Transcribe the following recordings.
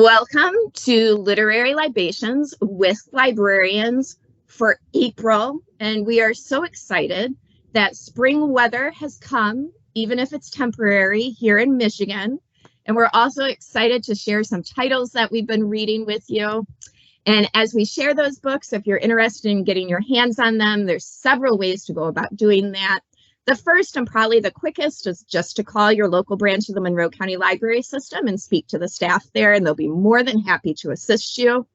Welcome to Literary Libations with Librarians for April, and we are so excited that spring weather has come, even if it's temporary, here in Michigan. And we're also excited to share some titles that we've been reading with you. And as we share those books, if you're interested in getting your hands on them, there's several ways to go about doing that. The first and probably the quickest is just to call your local branch of the Monroe County Library System and speak to the staff there, and they'll be more than happy to assist you.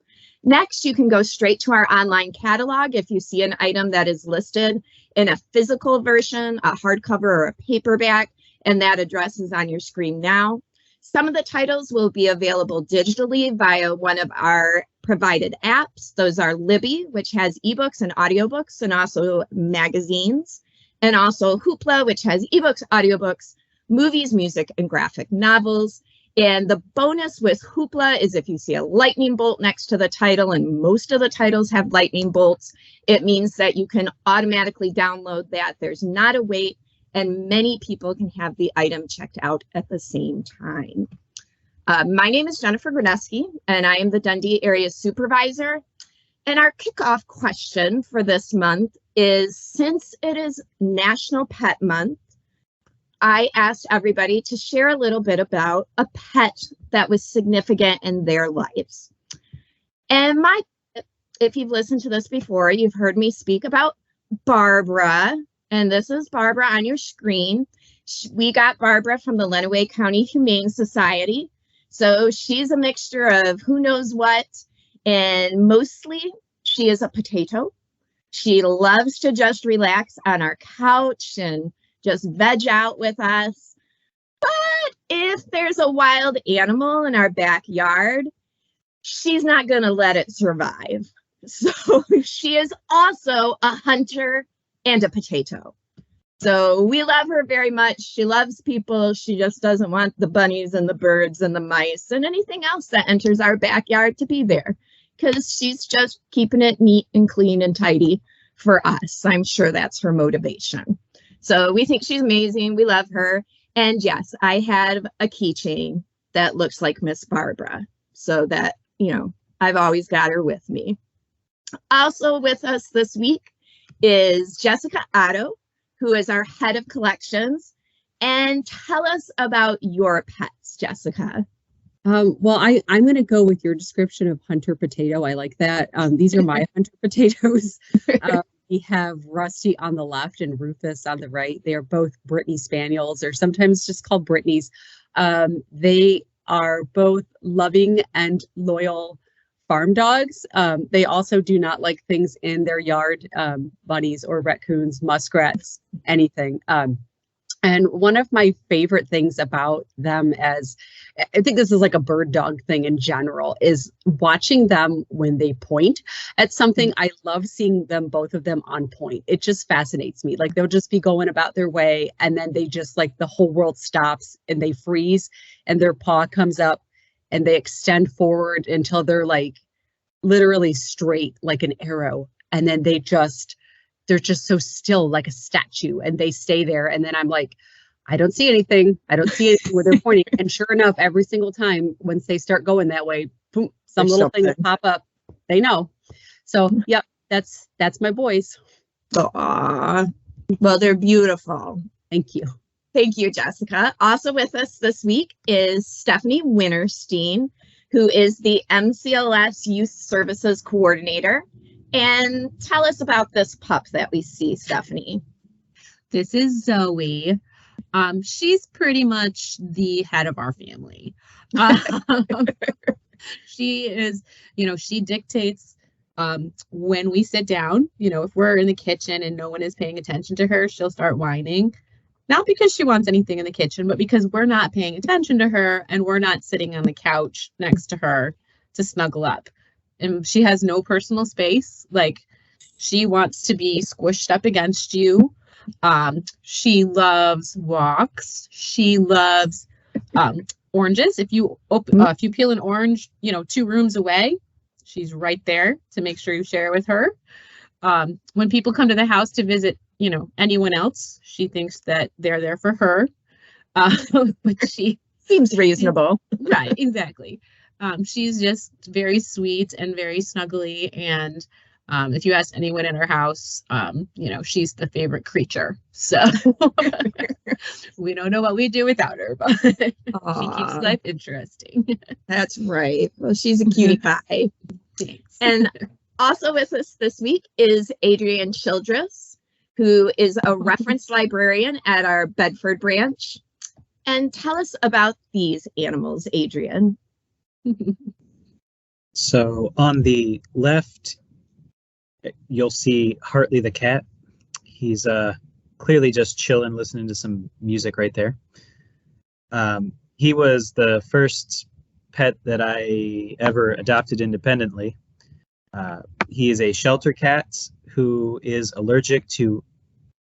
Next, you can go straight to our online catalog if you see an item that is listed in a physical version, a hardcover, or a paperback, and that address is on your screen now. Some of the titles will be available digitally via one of our provided apps. Those are Libby, which has ebooks and audiobooks, and also magazines. And also Hoopla, which has ebooks, audiobooks, movies, music, and graphic novels. And the bonus with Hoopla is if you see a lightning bolt next to the title, and most of the titles have lightning bolts, it means that you can automatically download that. There's not a wait, and many people can have the item checked out at the same time. My name is Jennifer Graneski, and I am the Dundee Area Supervisor. And our kickoff question for this month is, since it is National Pet Month, I asked everybody to share a little bit about a pet that was significant in their lives. And if you've listened to this before, you've heard me speak about Barbara, and this is Barbara on your screen. We got Barbara from the Monroe County Humane Society. So she's a mixture of who knows what, and mostly she is a potato. She loves to just relax on our couch and just veg out with us. But if there's a wild animal in our backyard, she's not going to let it survive. So she is also a hunter and a potato. So we love her very much. She loves people. She just doesn't want the bunnies and the birds and the mice and anything else that enters our backyard to be there, because she's just keeping it neat and clean and tidy for us. I'm sure that's her motivation. So we think she's amazing. We love her. And yes, I have a keychain that looks like Miss Barbara, so that, you know, I've always got her with me. Also with us this week is Jessica Otto, who is our head of collections. And tell us about your pets, Jessica. Well, I'm going to go with your description of hunter potato. I like that. These are my hunter potatoes. We have Rusty on the left and Rufus on the right. They are both Brittany Spaniels, or sometimes just called Brittany's. They are both loving and loyal farm dogs. They also do not like things in their yard, bunnies or raccoons, muskrats, anything. And one of my favorite things about them, as I think this is like a bird dog thing in general, is watching them when they point at something. I love seeing them, both of them, on point. It just fascinates me. Like, they'll just be going about their way, and then they just, like, the whole world stops and they freeze, and their paw comes up and they extend forward until they're like literally straight like an arrow. And then they're just so still, like a statue, and they stay there. And then I'm like, I don't see anything. I don't see anything where they're pointing. And sure enough, every single time, once they start going that way, boom, some little thing will pop up. They know. So, yep, that's my boys. Aww. Well, they're beautiful. Thank you. Thank you, Jessica. Also with us this week is Stephanie Winterstein, who is the MCLS Youth Services Coordinator. And tell us about this pup that we see, Stephanie. This is Zoe. She's pretty much the head of our family. She is, she dictates when we sit down. If we're in the kitchen and no one is paying attention to her, she'll start whining. Not because she wants anything in the kitchen, but because we're not paying attention to her and we're not sitting on the couch next to her to snuggle up. And she has no personal space. Like, she wants to be squished up against you. She loves walks. She loves oranges. If you peel an orange, 2 rooms away, she's right there to make sure you share it with her. When people come to the house to visit, anyone else, she thinks that they're there for her. But she seems reasonable. Right, exactly. She's just very sweet and very snuggly. And if you ask anyone in our house, she's the favorite creature. So we don't know what we do without her, but she keeps life interesting. That's right. Well, she's a cutie pie. Thanks. And also with us this week is Adrienne Childress, who is a reference librarian at our Bedford branch. And tell us about these animals, Adrienne. So on the left, you'll see Hartley the cat. He's clearly just chilling, listening to some music right there. He was the first pet that I ever adopted independently. He is a shelter cat who is allergic to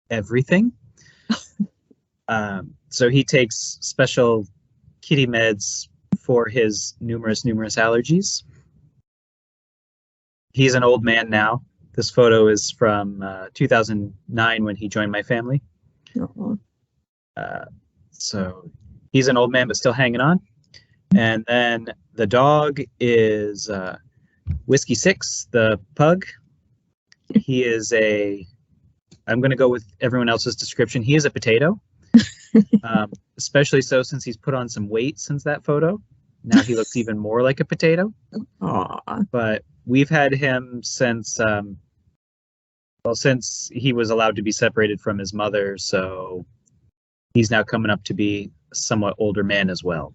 everything. So he takes special kitty meds for his numerous allergies. He's an old man now. This photo is from 2009 when he joined my family. So he's an old man, but still hanging on. And then the dog is Whiskey 6, the pug. He is I'm going to go with everyone else's description. He is a potato, especially so since he's put on some weight since that photo. Now he looks even more like a potato. Aww. But we've had him since he was allowed to be separated from his mother, so he's now coming up to be a somewhat older man as well.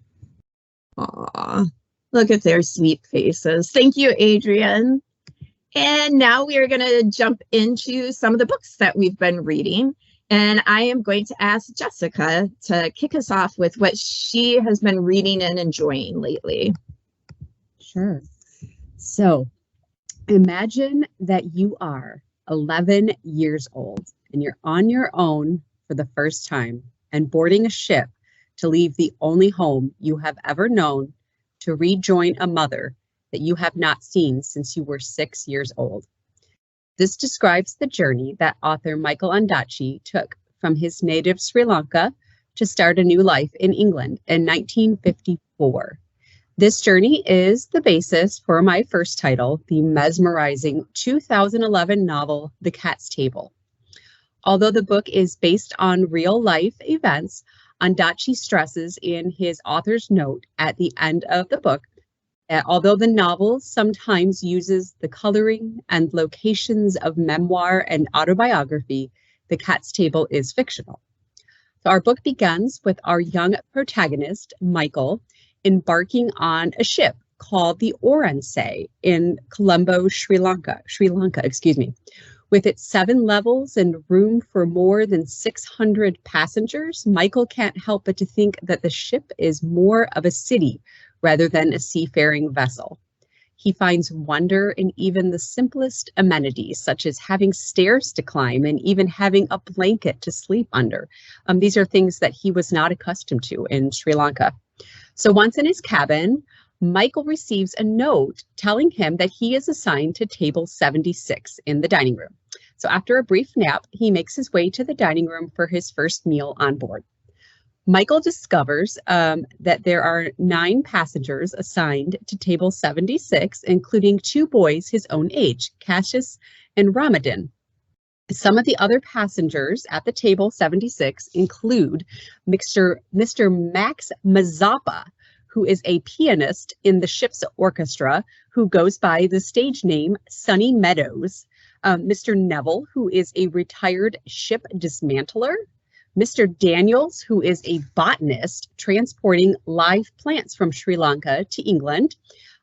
Aww. Look at their sweet faces. Thank you, Adrienne. And now we are going to jump into some of the books that we've been reading. And I am going to ask Jessica to kick us off with what she has been reading and enjoying lately. Sure. So imagine that you are 11 years old and you're on your own for the first time and boarding a ship to leave the only home you have ever known to rejoin a mother that you have not seen since you were 6 years old. This describes the journey that author Michael Ondaatje took from his native Sri Lanka to start a new life in England in 1954. This journey is the basis for my first title, the mesmerizing 2011 novel, The Cat's Table. Although the book is based on real-life events, Ondaatje stresses in his author's note at the end of the book that although the novel sometimes uses the coloring and locations of memoir and autobiography, The Cat's Table is fictional. So our book begins with our young protagonist, Michael, embarking on a ship called the Oronsay in Colombo, Sri Lanka, With its 7 levels and room for more than 600 passengers, Michael can't help but to think that the ship is more of a city rather than a seafaring vessel. He finds wonder in even the simplest amenities, such as having stairs to climb and even having a blanket to sleep under. These are things that he was not accustomed to in Sri Lanka. So once in his cabin, Michael receives a note telling him that he is assigned to table 76 in the dining room. So after a brief nap, he makes his way to the dining room for his first meal on board. Michael discovers that there are 9 passengers assigned to table 76, including 2 boys his own age, Cassius and Ramadan. Some of the other passengers at the table 76 include Mr. Max Mazzappa, who is a pianist in the ship's orchestra, who goes by the stage name Sunny Meadows, Mr. Neville, who is a retired ship dismantler, Mr. Daniels, who is a botanist transporting live plants from Sri Lanka to England,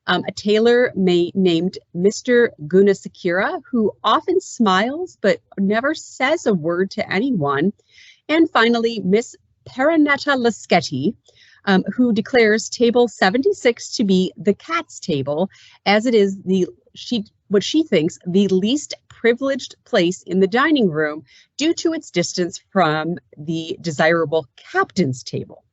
a tailor named Mr. Gunasekera, who often smiles but never says a word to anyone, and finally Miss Paranetta Laschetti, who declares table 76 to be the cat's table, as it is what she thinks the least privileged place in the dining room due to its distance from the desirable captain's table.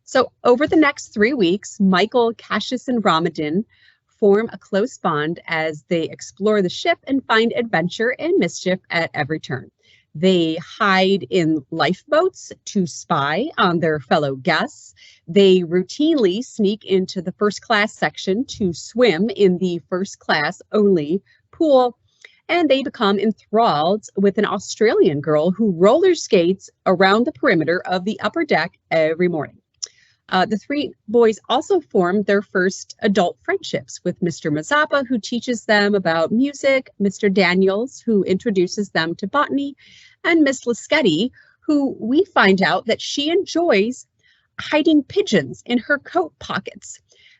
So over the next 3 weeks, Michael, Cassius, and Ramadan form a close bond as they explore the ship and find adventure and mischief at every turn. They hide in lifeboats to spy on their fellow guests. They routinely sneak into the first class section to swim in the first class only pool. And they become enthralled with an Australian girl who roller skates around the perimeter of the upper deck every morning. The three boys also form their first adult friendships with Mr. Mazapa, who teaches them about music, Mr. Daniels, who introduces them to botany, and Miss Lischetti, who we find out that she enjoys hiding pigeons in her coat pockets.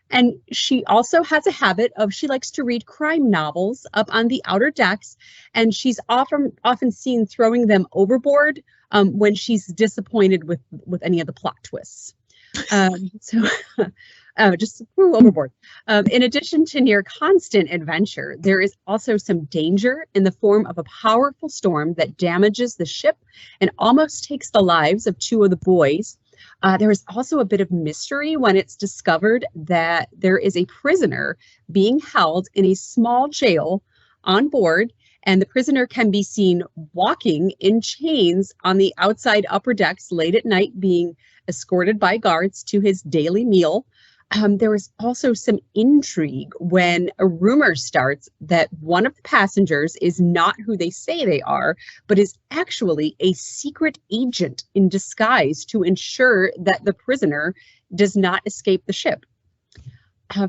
And she also has a habit of, she likes to read crime novels up on the outer decks, and she's often seen throwing them overboard when she's disappointed with any of the plot twists. Just overboard. In addition to near constant adventure, there is also some danger in the form of a powerful storm that damages the ship and almost takes the lives of two of the boys. There is also a bit of mystery when it's discovered that there is a prisoner being held in a small jail on board, and the prisoner can be seen walking in chains on the outside upper decks late at night, being escorted by guards to his daily meal. There is also some intrigue when a rumor starts that one of the passengers is not who they say they are, but is actually a secret agent in disguise to ensure that the prisoner does not escape the ship.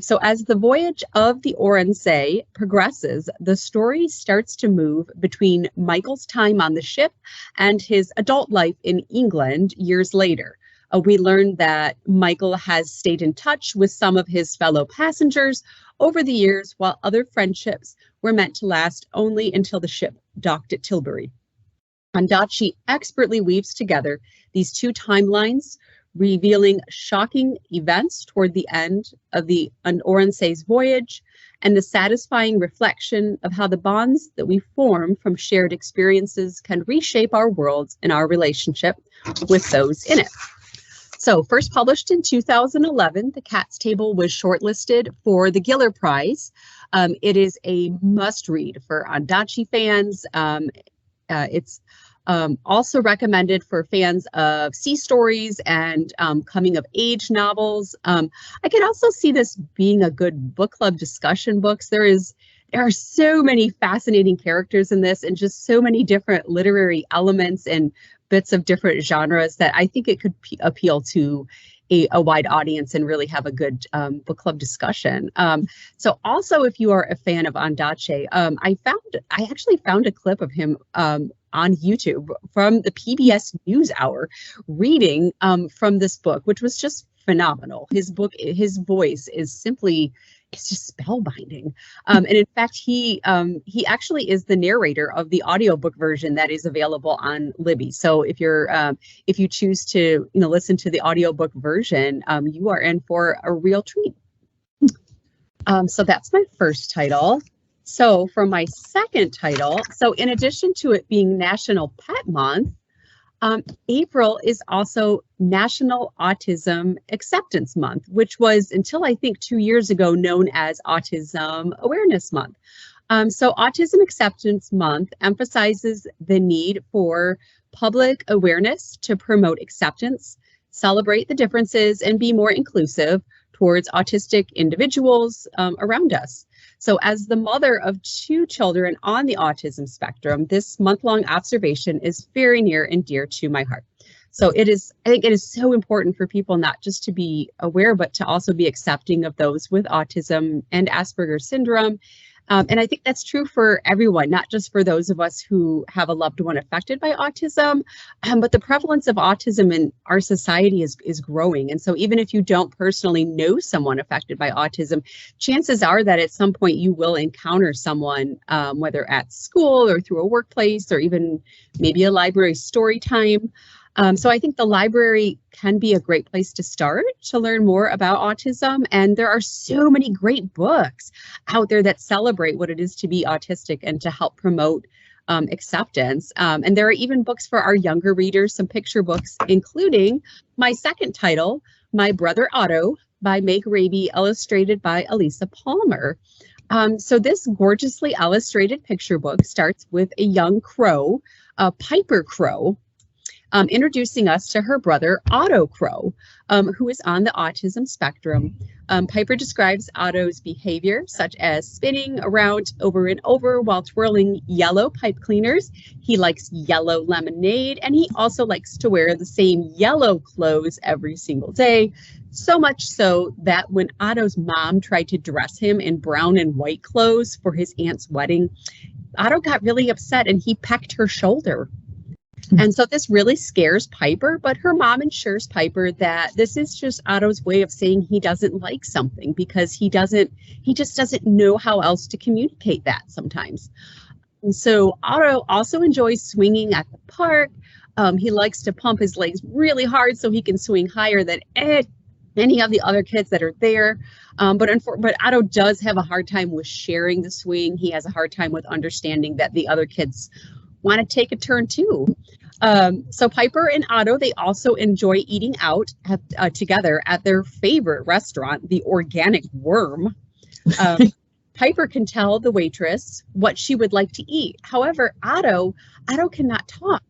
So as the voyage of the Oronsay progresses, the story starts to move between Michael's time on the ship and his adult life in England years later. We learned that Michael has stayed in touch with some of his fellow passengers over the years, while other friendships were meant to last only until the ship docked at Tilbury. Ondaatje expertly weaves together these two timelines, revealing shocking events toward the end of the Oronsay's voyage and the satisfying reflection of how the bonds that we form from shared experiences can reshape our world and our relationship with those in it. So first published in 2011, The Cat's Table was shortlisted for the Giller Prize. It is a must-read for Ondaatje fans. It's also recommended for fans of sea stories and coming-of-age novels. I can also see this being a good book club discussion books. There are so many fascinating characters in this, and just so many different literary elements and bits of different genres that I think it could appeal to a wide audience and really have a good book club discussion. So also, if you are a fan of Ondaatje, I actually found a clip of him on YouTube from the PBS NewsHour reading from this book, which was just phenomenal. His voice is simply, it's just spellbinding. And in fact, he actually is the narrator of the audiobook version that is available on Libby. So if you choose to listen to the audiobook version, you are in for a real treat. So that's my first title. So for my second title, so in addition to it being National Pet Month, April is also National Autism Acceptance Month, which was, until I think 2 years ago, known as Autism Awareness Month. So Autism Acceptance Month emphasizes the need for public awareness to promote acceptance, celebrate the differences, and be more inclusive towards autistic individuals around us. So as the mother of 2 children on the autism spectrum, this month-long observation is very near and dear to my heart. So I think it is so important for people not just to be aware, but to also be accepting of those with autism and Asperger's syndrome. And I think that's true for everyone, not just for those of us who have a loved one affected by autism, but the prevalence of autism in our society is growing. And so even if you don't personally know someone affected by autism, chances are that at some point you will encounter someone, whether at school or through a workplace or even maybe a library story time. So I think the library can be a great place to start to learn more about autism. And there are so many great books out there that celebrate what it is to be autistic and to help promote acceptance. And there are even books for our younger readers, some picture books, including my second title, My Brother Otto by Meg Raby, illustrated by Elisa Palmer. So this gorgeously illustrated picture book starts with a young crow, Piper Crow, introducing us to her brother, Otto Crow, who is on the autism spectrum. Piper describes Otto's behavior, such as spinning around over and over while twirling yellow pipe cleaners. He likes yellow lemonade, and he also likes to wear the same yellow clothes every single day. So much so that when Otto's mom tried to dress him in brown and white clothes for his aunt's wedding, Otto got really upset and he pecked her shoulder. And so this really scares Piper, but her mom assures Piper that this is just Otto's way of saying he doesn't like something, because he just doesn't know how else to communicate that sometimes. And so Otto also enjoys swinging at the park. He likes to pump his legs really hard so he can swing higher than any of the other kids that are there. But Otto does have a hard time with sharing the swing. He has a hard time with understanding that the other kids want to take a turn too. So Piper and Otto, they also enjoy eating out together at their favorite restaurant, the Organic Worm. Piper can tell the waitress what she would like to eat. However, Otto cannot talk.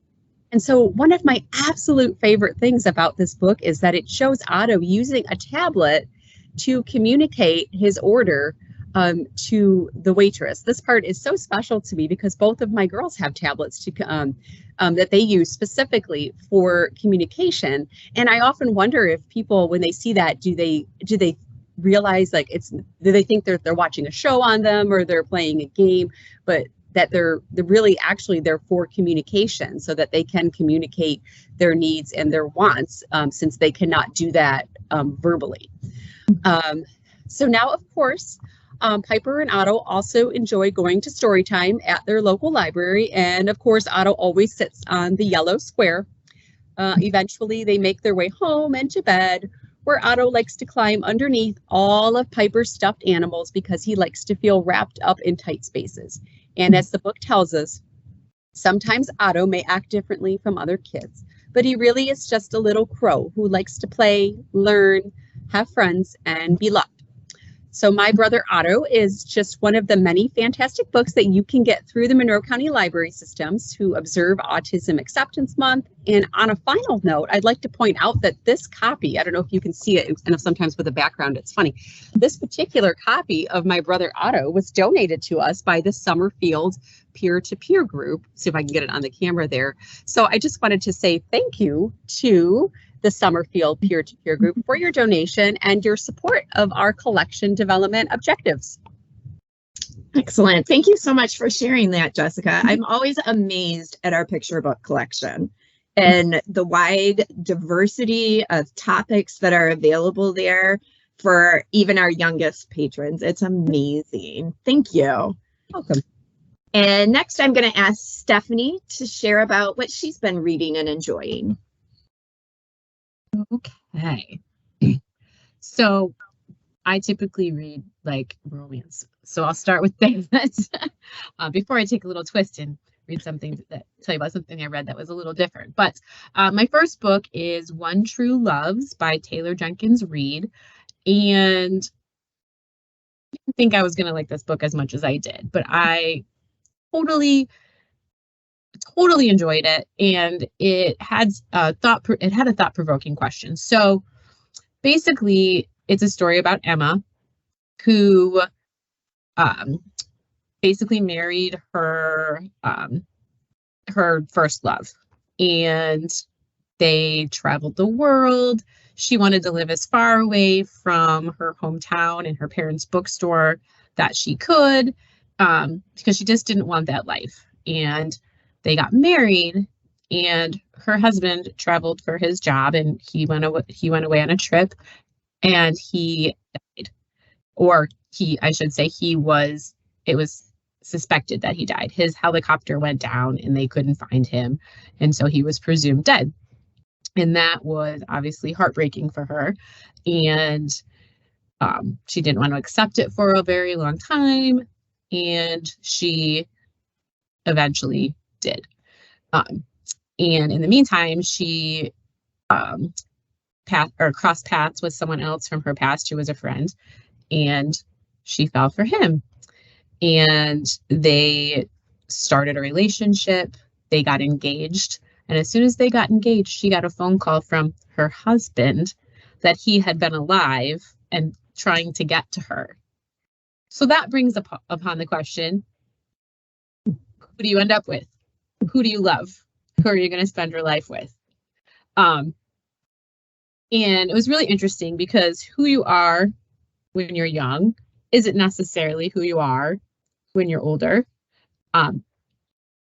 And so one of my absolute favorite things about this book is that it shows Otto using a tablet to communicate his order to the waitress. This part is so special to me because both of my girls have tablets that they use specifically for communication. And I often wonder if people, when they see that, do they realize, like, do they think they're watching a show on them or they're playing a game, but that they're really actually there for communication so that they can communicate their needs and their wants, since they cannot do that verbally. So now, of course, Piper and Otto also enjoy going to story time at their local library. And of course, Otto always sits on the yellow square. Eventually, they make their way home and to bed, where Otto likes to climb underneath all of Piper's stuffed animals because he likes to feel wrapped up in tight spaces. And as the book tells us, sometimes Otto may act differently from other kids, but he really is just a little crow who likes to play, learn, have friends, and be loved. So My Brother Otto is just one of the many fantastic books that you can get through the Monroe County Library Systems to observe Autism Acceptance Month. And on a final note, I'd like to point out that this copy, I don't know if you can see it, and sometimes with the background, it's funny. This particular copy of My Brother Otto was donated to us by the Summerfield peer-to-peer group. See if I can get it on the camera there. So I just wanted to say thank you to the Summerfield peer-to-peer group for your donation and your support of our collection development objectives. Excellent. Thank you so much for sharing that, Jessica. I'm always amazed at our picture book collection and the wide diversity of topics that are available there for even our youngest patrons. It's amazing. Thank you. Welcome. And next, I'm going to ask Stephanie to share about what she's been reading and enjoying. Okay. So I typically read like romance. So I'll start with that before I take a little twist and read something that tell you about something I read that was a little different. But my first book is One True Loves by Taylor Jenkins Reid. And I didn't think I was going to like this book as much as I did, but I totally enjoyed it, and it had a thought-provoking question. So basically, it's a story about Emma, who basically married her first love, and they traveled the world. She wanted to live as far away from her hometown and her parents' bookstore that she could, because she just didn't want that life. And they got married, and her husband traveled for his job, and he went away on a trip, and he died. Or I should say, it was suspected that he died. His helicopter went down and they couldn't find him, and so he was presumed dead. And that was obviously heartbreaking for her, and she didn't want to accept it for a very long time, and she eventually did. And in the meantime, she crossed paths with someone else from her past who was a friend, and she fell for him. and they started a relationship. They got engaged. And as soon as they got engaged, she got a phone call from her husband that he had been alive and trying to get to her. So that brings upon the question, who do you end up with? Who do you love? Who are you going to spend your life with? And it was really interesting because who you are when you're young isn't necessarily who you are when you're older.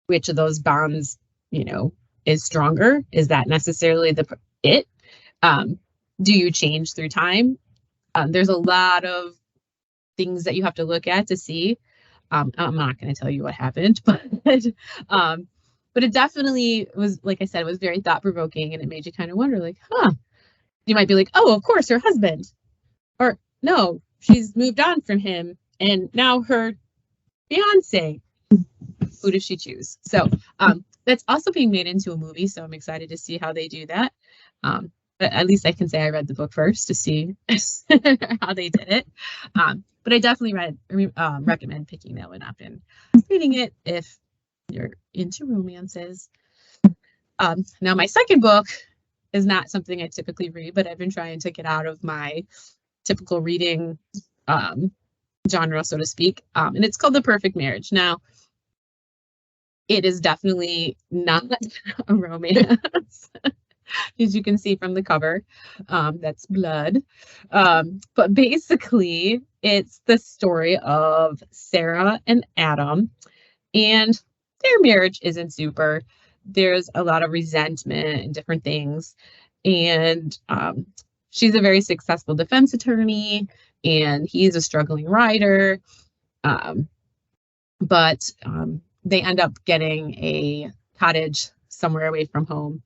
Which of those bonds, is stronger? Is that necessarily it? Do you change through time? There's a lot of things that you have to look at to see. I'm not going to tell you what happened, but it definitely was, like I said, it was very thought-provoking, and it made you kind of wonder, like, you might be like, oh, of course, her husband. Or no, she's moved on from him, and now her fiance. Who does she choose? So that's also being made into a movie, so I'm excited to see how they do that. But at least I can say I read the book first to see how they did it. But I definitely recommend picking that one up and reading it if you're into romances. Now, my second book is not something I typically read, but I've been trying to get out of my typical reading genre, so to speak. And it's called The Perfect Marriage. Now, it is definitely not a romance, as you can see from the cover. That's blood. But basically, it's the story of Sarah and Adam, and their marriage isn't super. There's a lot of resentment and different things. And she's a very successful defense attorney, and he's a struggling writer. But they end up getting a cottage somewhere away from home,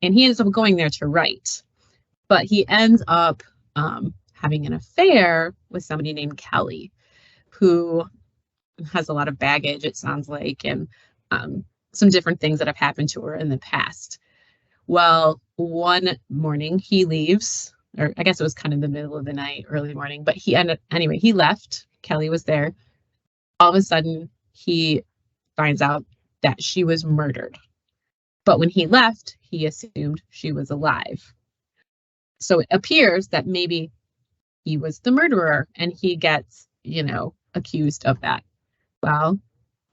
and he ends up going there to write. But he ends up having an affair with somebody named Kelly, who has a lot of baggage, it sounds like, and some different things that have happened to her in the past. Well, one morning he leaves, or I guess it was kind of the middle of the night, early morning, but he left. Kelly was there. All of a sudden, he finds out that she was murdered. But when he left, he assumed she was alive. So it appears that maybe he was the murderer, and he gets, accused of that. Well,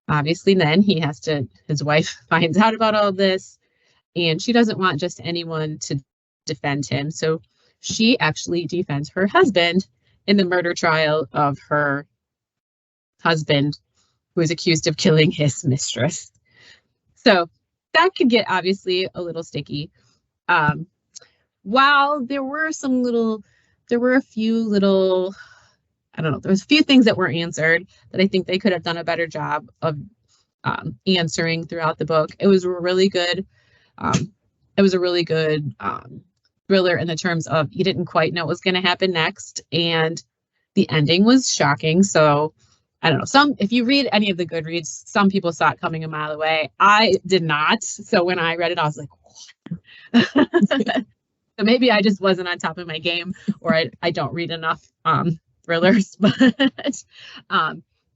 obviously then his wife finds out about all this, and she doesn't want just anyone to defend him. So she actually defends her husband in the murder trial of her husband, who is accused of killing his mistress. So that could get obviously a little sticky. While there were a few little, there was a few things that were answered that I think they could have done a better job of answering throughout the book. It was really good. It was a really good thriller in the terms of you didn't quite know what was going to happen next, and the ending was shocking. So I don't know. If you read any of the Goodreads, some people saw it coming a mile away. I did not. So when I read it, I was like, what? So maybe I just wasn't on top of my game, or I don't read enough thrillers, but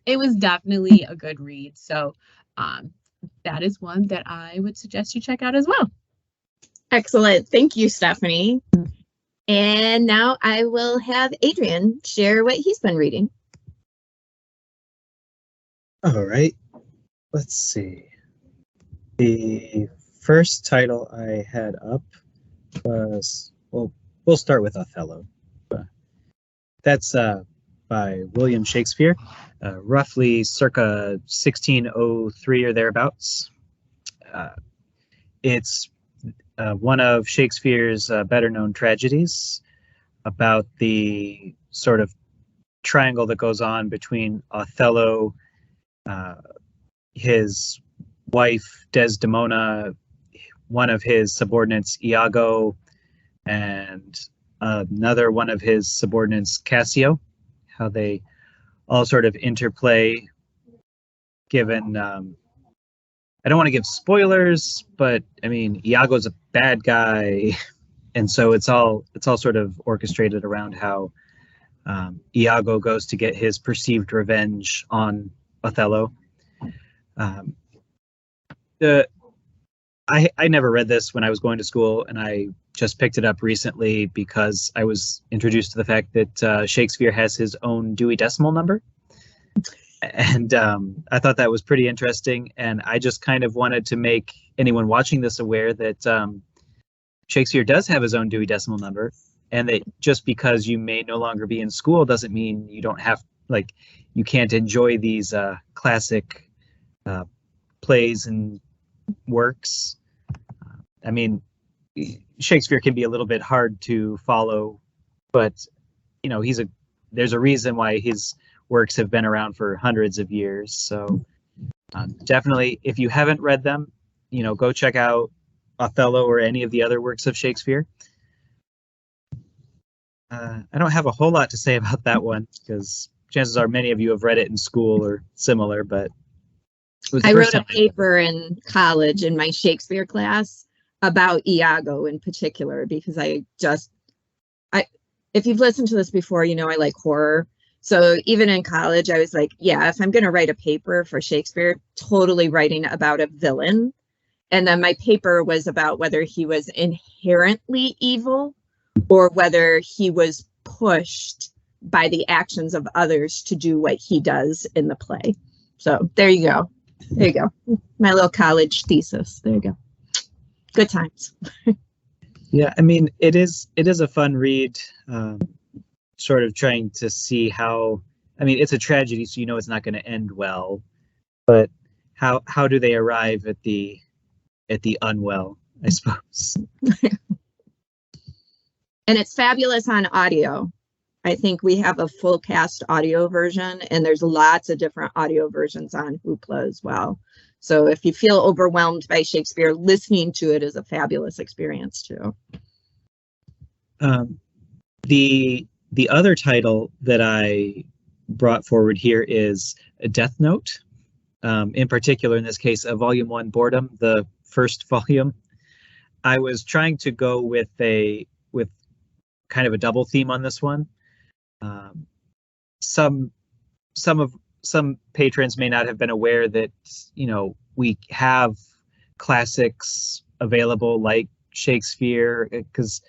it was definitely a good read. So that is one that I would suggest you check out as well. Excellent. Thank you, Stephanie. And now I will have Adrian share what he's been reading. All right, let's see. The first title I had up was, we'll start with Othello. That's by William Shakespeare, roughly circa 1603 or thereabouts. It's one of Shakespeare's better-known tragedies about the sort of triangle that goes on between Othello, his wife Desdemona, one of his subordinates Iago, and another one of his subordinates Cassio, how they all sort of interplay, given I don't want to give spoilers, but I mean Iago's a bad guy, and so it's all sort of orchestrated around how Iago goes to get his perceived revenge on Othello. I never read this when I was going to school, and I just picked it up recently because I was introduced to the fact that Shakespeare has his own Dewey Decimal Number. And I thought that was pretty interesting, and I just kind of wanted to make anyone watching this aware that Shakespeare does have his own Dewey Decimal Number, and that just because you may no longer be in school doesn't mean you don't have, like, you can't enjoy these classic plays and works. I mean, Shakespeare can be a little bit hard to follow, but you know, there's a reason why his works have been around for hundreds of years. So definitely, if you haven't read them, you know, go check out Othello or any of the other works of Shakespeare. I don't have a whole lot to say about that one because chances are many of you have read it in school or similar, but I wrote a paper in college in my Shakespeare class about Iago in particular, because if you've listened to this before, you know I like horror. So even in college, I was like, yeah, if I'm going to write a paper for Shakespeare, totally writing about a villain. And then my paper was about whether he was inherently evil or whether he was pushed by the actions of others to do what he does in the play. So there you go. There you go. My little college thesis. There you go. Good times. Yeah, I mean, it is a fun read, sort of trying to see how, I mean, it's a tragedy, so you know it's not going to end well, but how do they arrive at the unwell, I suppose. And it's fabulous on audio. I think we have a full cast audio version, and there's lots of different audio versions on Hoopla as well. So if you feel overwhelmed by Shakespeare, listening to it is a fabulous experience too. The other title that I brought forward here is a Death Note. In particular, in this case, a Volume 1 Boredom, the first volume. I was trying to go with kind of a double theme on this one. Some patrons may not have been aware that, you know, we have classics available like Shakespeare, because,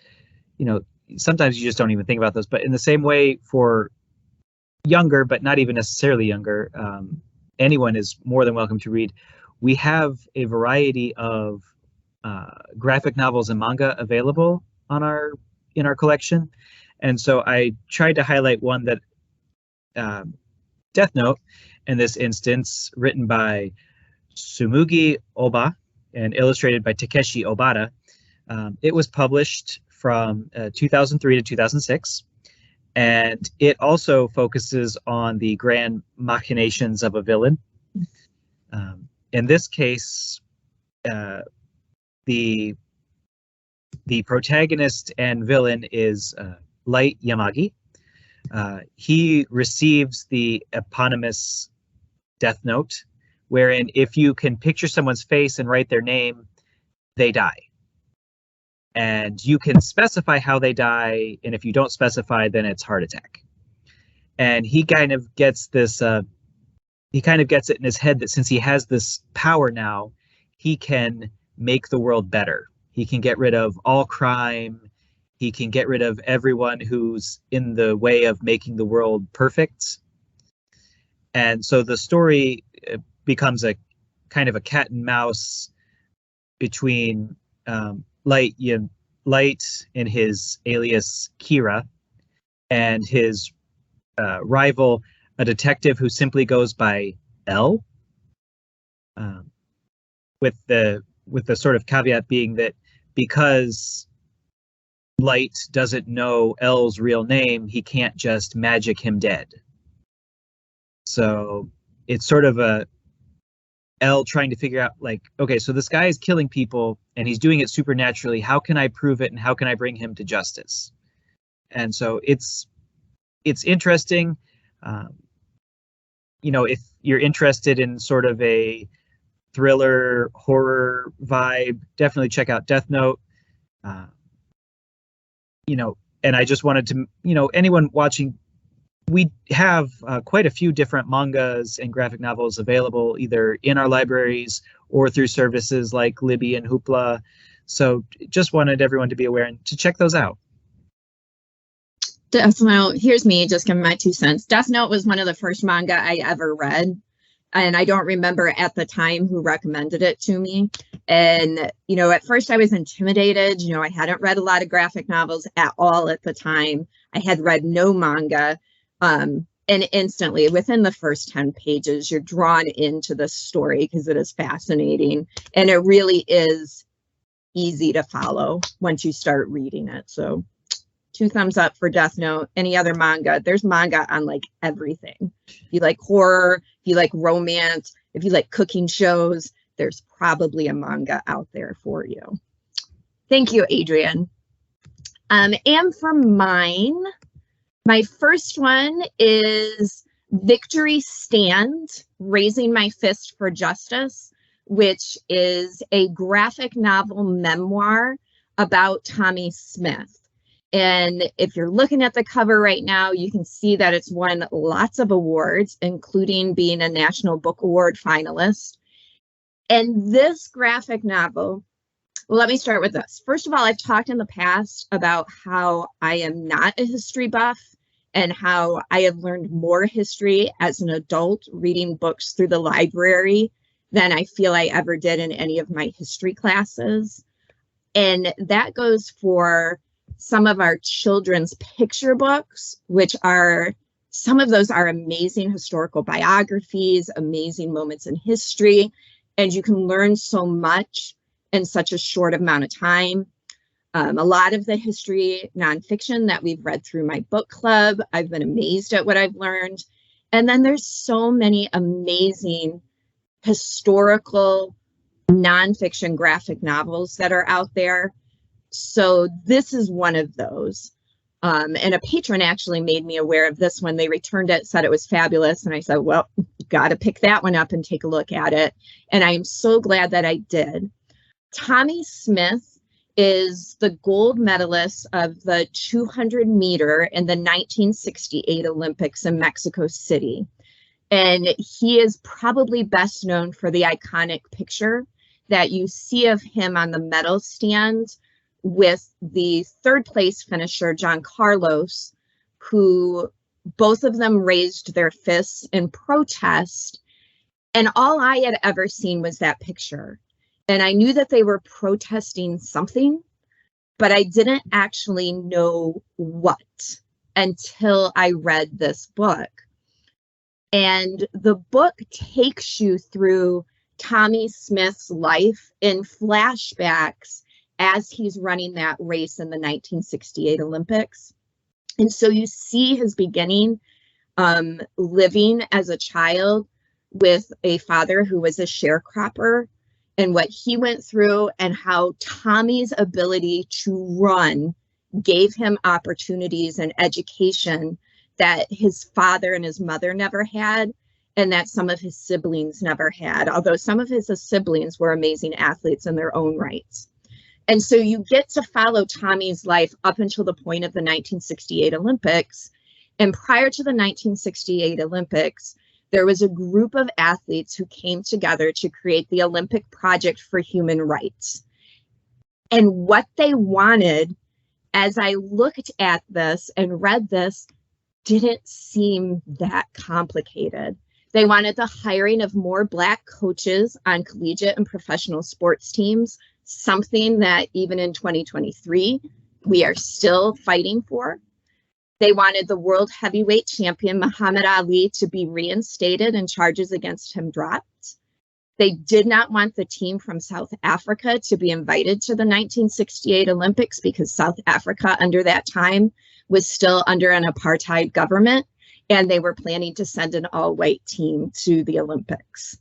you know, sometimes you just don't even think about those. But in the same way, for younger, but not even necessarily younger, anyone is more than welcome to read. We have a variety of graphic novels and manga available in our collection, and so I tried to highlight one that Death Note, in this instance, written by Tsumugi Oba and illustrated by Takeshi Obata. It was published from 2003 to 2006, and it also focuses on the grand machinations of a villain. In this case, the protagonist and villain is Light Yamagi. He receives the eponymous Death Note, wherein if you can picture someone's face and write their name, they die. And you can specify how they die, and if you don't specify, then it's heart attack. And he kind of gets this, he kind of gets it in his head that since he has this power now, he can make the world better. He can get rid of all crime. He can get rid of everyone who's in the way of making the world perfect. And so the story becomes a kind of a cat and mouse between Light and his alias Kira, and his rival, a detective who simply goes by L, with the sort of caveat being that because Light doesn't know L's real name, he can't just magic him dead. So it's sort of a L trying to figure out, like, okay, so this guy is killing people and he's doing it supernaturally. How can I prove it, and how can I bring him to justice? And so it's interesting. You know, if you're interested in sort of a thriller horror vibe, definitely check out Death Note. You know, and I just wanted to, you know, anyone watching we have quite a few different mangas and graphic novels available either in our libraries or through services like Libby and Hoopla. So just wanted everyone to be aware and to check those out. Death Note, here's me just giving my 2 cents. Death Note was one of the first manga I ever read. And I don't remember at the time who recommended it to me. And, you know, at first I was intimidated. You know, I hadn't read a lot of graphic novels at all at the time. I had read no manga. And instantly, within the first 10 pages, you're drawn into the story because it is fascinating. And it really is easy to follow once you start reading it. So 2 thumbs up for Death Note. Any other manga? There's manga on like everything. If you like horror, if you like romance, if you like cooking shows, there's probably a manga out there for you. Thank you, Adrian. And for mine, my first one is Victory Stand, Raising My Fist for Justice, which is a graphic novel memoir about Tommy Smith. And if you're looking at the cover right now, you can see that it's won lots of awards, including being a National Book Award finalist. And this graphic novel, well, let me start with this. First of all, I've talked in the past about how I am not a history buff and how I have learned more history as an adult reading books through the library than I feel I ever did in any of my history classes. And that goes for some of our children's picture books, which are, some of those are amazing historical biographies, amazing moments in history, and you can learn so much in such a short amount of time. A lot of the history nonfiction that we've read through my book club, I've been amazed at what I've learned. And then there's so many amazing historical nonfiction graphic novels that are out there. So this is one of those. And a patron actually made me aware of this when they returned it, said it was fabulous. And I said, well, got to pick that one up and take a look at it. And I am so glad that I did. Tommy Smith is the gold medalist of the 200 meter in the 1968 Olympics in Mexico City. And he is probably best known for the iconic picture that you see of him on the medal stand with the 3rd place finisher, John Carlos, who both of them raised their fists in protest. And all I had ever seen was that picture. And I knew that they were protesting something, but I didn't actually know what until I read this book. And the book takes you through Tommy Smith's life in flashbacks as he's running that race in the 1968 Olympics. And so you see his beginning, living as a child with a father who was a sharecropper, and what he went through and how Tommy's ability to run gave him opportunities and education that his father and his mother never had, and that some of his siblings never had, although some of his siblings were amazing athletes in their own rights. And so you get to follow Tommy's life up until the point of the 1968 Olympics. And prior to the 1968 Olympics, there was a group of athletes who came together to create the Olympic Project for Human Rights. And what they wanted, as I looked at this and read this, didn't seem that complicated. They wanted the hiring of more Black coaches on collegiate and professional sports teams, something that even in 2023, we are still fighting for. They wanted the world heavyweight champion, Muhammad Ali, to be reinstated and charges against him dropped. They did not want the team from South Africa to be invited to the 1968 Olympics because South Africa under that time was still under an apartheid government, and they were planning to send an all-white team to the Olympics.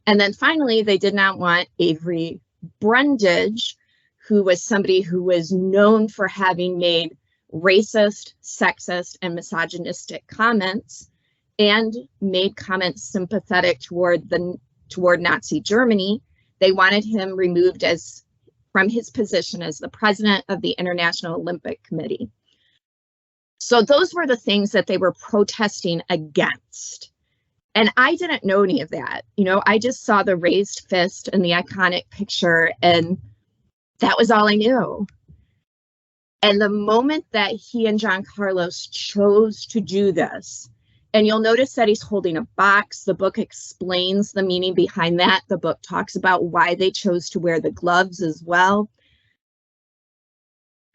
And then finally, they did not want Avery Brundage, who was somebody who was known for having made racist, sexist, and misogynistic comments and made comments sympathetic toward Nazi Germany. They wanted him removed from his position as the president of the International Olympic Committee. So those were the things that they were protesting against. And I didn't know any of that. You know, I just saw the raised fist and the iconic picture, and that was all I knew. And the moment that he and John Carlos chose to do this, and you'll notice that he's holding a box. The book explains the meaning behind that. The book talks about why they chose to wear the gloves as well.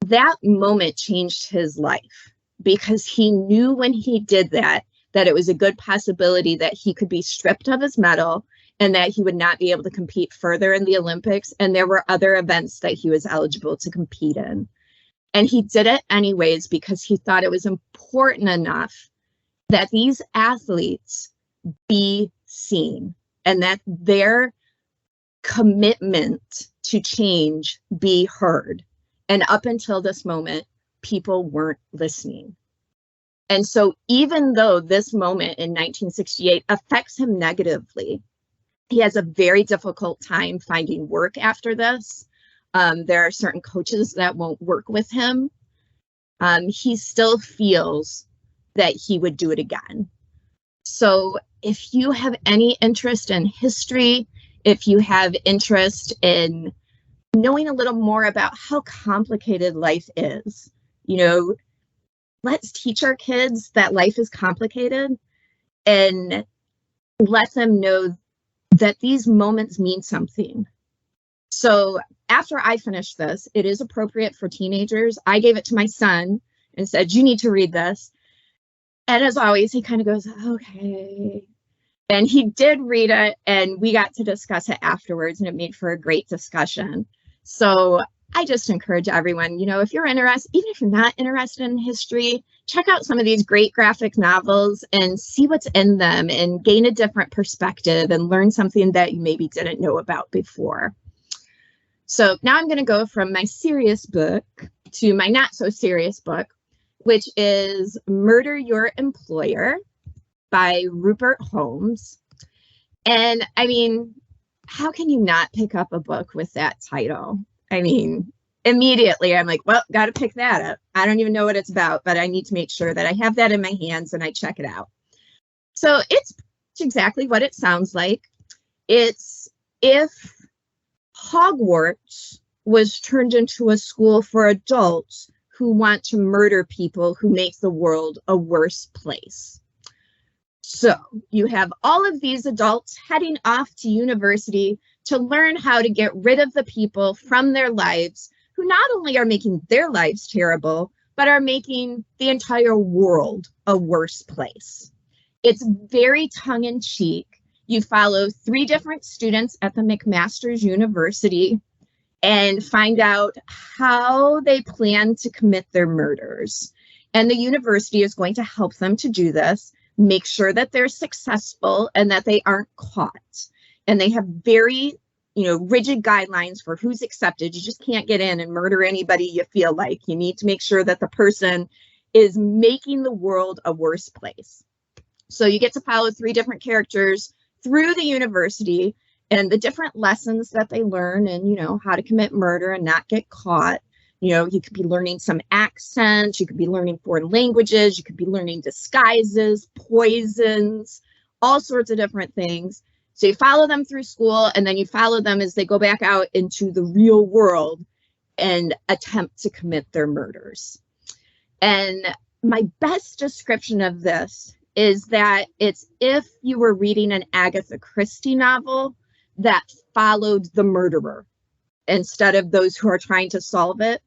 That moment changed his life, because he knew when he did that it was a good possibility that he could be stripped of his medal and that he would not be able to compete further in the Olympics. And there were other events that he was eligible to compete in. And he did it anyways because he thought it was important enough that these athletes be seen and that their commitment to change be heard. And up until this moment, people weren't listening. And so even though this moment in 1968 affects him negatively, he has a very difficult time finding work after this. There are certain coaches that won't work with him. He still feels that he would do it again. So if you have any interest in history, if you have interest in knowing a little more about how complicated life is, you know, let's teach our kids that life is complicated and let them know that these moments mean something. So after I finished this, it is appropriate for teenagers. I gave it to my son and said, you need to read this. And as always, he kind of goes, okay. And he did read it, and we got to discuss it afterwards, and it made for a great discussion. So I just encourage everyone, you know, if you're interested, even if you're not interested in history, check out some of these great graphic novels and see what's in them and gain a different perspective and learn something that you maybe didn't know about before. So now I'm going to go from my serious book to my not so serious book, which is Murder Your Employer by Rupert Holmes. And I mean, how can you not pick up a book with that title? I mean, immediately I'm like, well, got to pick that up. I don't even know what it's about, but I need to make sure that I have that in my hands and I check it out. So it's exactly what it sounds like. It's if Hogwarts was turned into a school for adults who want to murder people who make the world a worse place. So you have all of these adults heading off to university to learn how to get rid of the people from their lives who not only are making their lives terrible, but are making the entire world a worse place. It's very tongue-in-cheek. You follow 3 different students at the McMaster's University and find out how they plan to commit their murders. And the university is going to help them to do this, make sure that they're successful and that they aren't caught. And they have very, rigid guidelines for who's accepted. You just can't get in and murder anybody you feel like. You need to make sure that the person is making the world a worse place. So you get to follow 3 different characters through the university and the different lessons that they learn and, how to commit murder and not get caught. You could be learning some accents, you could be learning foreign languages, you could be learning disguises, poisons, all sorts of different things. So you follow them through school and then you follow them as they go back out into the real world and attempt to commit their murders. And my best description of this is that it's if you were reading an Agatha Christie novel that followed the murderer instead of those who are trying to solve it,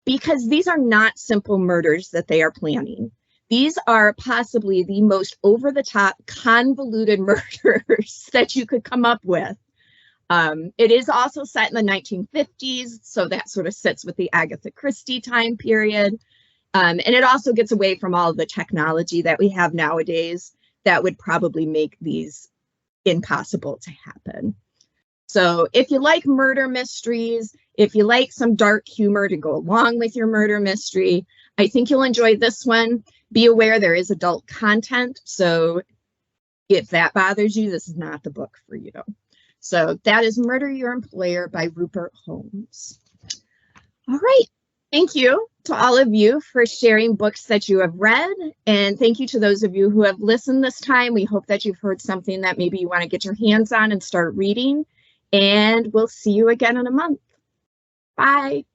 because these are not simple murders that they are planning. These are possibly the most over-the-top, convoluted murders that you could come up with. It is also set in the 1950s, so that sort of sits with the Agatha Christie time period. And it also gets away from all of the technology that we have nowadays that would probably make these impossible to happen. So if you like murder mysteries, if you like some dark humor to go along with your murder mystery, I think you'll enjoy this one. Be aware there is adult content, so if that bothers you, this is not the book for you. So that is Murder Your Employer by Rupert Holmes. All right. Thank you to all of you for sharing books that you have read. And thank you to those of you who have listened this time. We hope that you've heard something that maybe you want to get your hands on and start reading. And we'll see you again in a month. Bye.